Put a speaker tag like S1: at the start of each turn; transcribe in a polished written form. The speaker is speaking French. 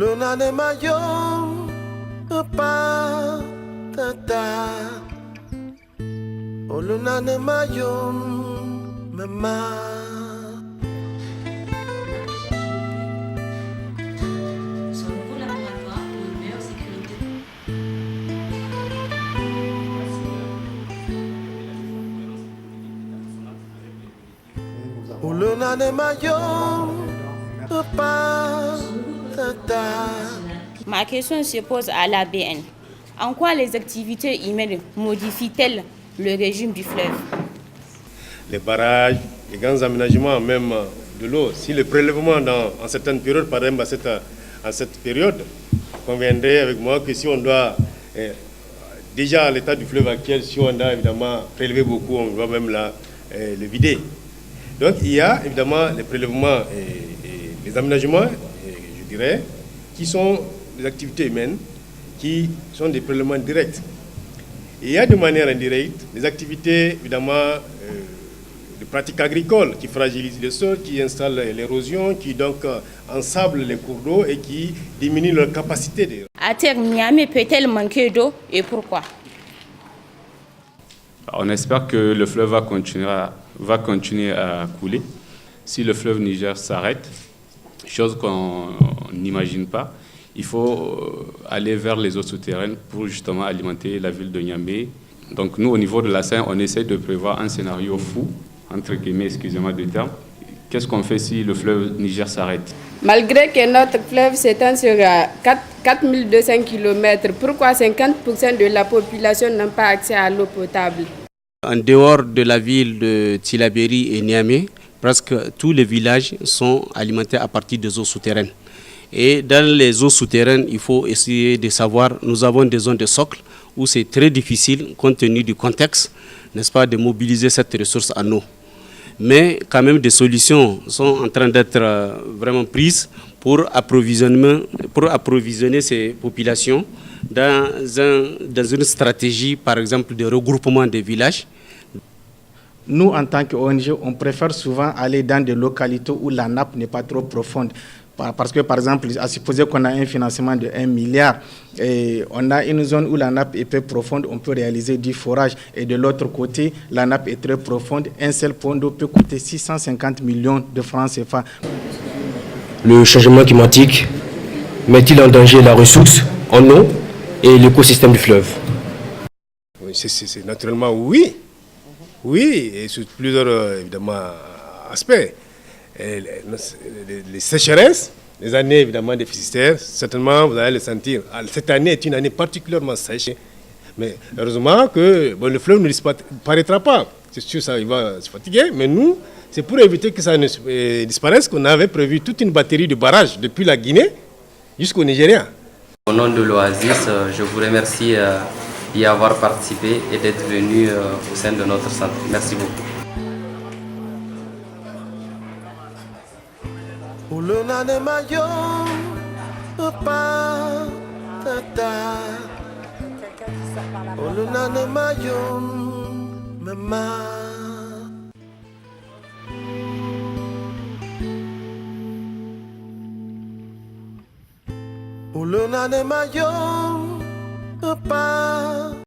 S1: Ulunane mayom pa tata. Ulunane mayom mama. Ulunane mayom pa tata.
S2: Ma question se pose à l'ABN. En quoi les activités humaines modifient-elles le régime du fleuve?
S3: Les barrages, les grands aménagements même de l'eau. Si le prélèvement en certaines périodes, par exemple à cette période, conviendrait avec moi que si on doit, déjà à l'état du fleuve actuel, si on doit évidemment prélever beaucoup, on doit même le vider. Donc il y a évidemment les prélèvements et les aménagements, je dirais, qui sont des activités humaines, qui sont des prélèvements directs. Et il y a de manière indirecte des activités évidemment de pratiques agricoles qui fragilisent le sol, qui installent l'érosion, qui donc ensablent les cours d'eau et qui diminuent leur capacité de...
S2: À terme, Niamey peut-elle manquer d'eau et pourquoi?
S4: On espère que le fleuve va continuer à couler. Si le fleuve Niger s'arrête, chose qu'on n'imagine pas, il faut aller vers les eaux souterraines pour justement alimenter la ville de Niamey. Donc nous, au niveau de la Seine, on essaie de prévoir un scénario fou, entre guillemets, excusez-moi du terme. Qu'est-ce qu'on fait si le fleuve Niger s'arrête?
S5: Malgré que notre fleuve s'étend sur 4200 km, pourquoi 50% de la population n'a pas accès à l'eau potable?
S6: En dehors de la ville de Tillabéri et Niamey, presque tous les villages sont alimentés à partir des eaux souterraines. Et dans les eaux souterraines, il faut essayer de savoir, nous avons des zones de socle où c'est très difficile, compte tenu du contexte, n'est-ce pas, de mobiliser cette ressource en eau. Mais quand même des solutions sont en train d'être vraiment prises pour approvisionner ces populations dans une stratégie, par exemple, de regroupement des villages.
S7: Nous, en tant qu'ONG, on préfère souvent aller dans des localités où la nappe n'est pas trop profonde. Parce que, par exemple, à supposer qu'on a un financement de 1 milliard, et on a une zone où la nappe est peu profonde, on peut réaliser du forage. Et de l'autre côté, la nappe est très profonde. Un seul point d'eau peut coûter 650 millions de francs CFA.
S8: Le changement climatique met-il en danger la ressource en eau et l'écosystème du fleuve?
S3: Oui, c'est naturellement oui. Oui, et sur plusieurs évidemment aspects. Les sécheresses, les années évidemment déficitaires, certainement vous allez le sentir. Cette année est une année particulièrement sèche, mais heureusement que le fleuve ne disparaîtra pas. C'est sûr, ça, il va se fatiguer, mais nous, c'est pour éviter que ça ne disparaisse qu'on avait prévu toute une batterie de barrages depuis la Guinée jusqu'au Nigeria.
S9: Au nom de l'Oasis, je vous remercie d'y avoir participé et d'être venu au sein de notre centre. Merci beaucoup.
S1: Ulunane mayom pa tata. Ulunane mayom mama. Ulunane mayom pa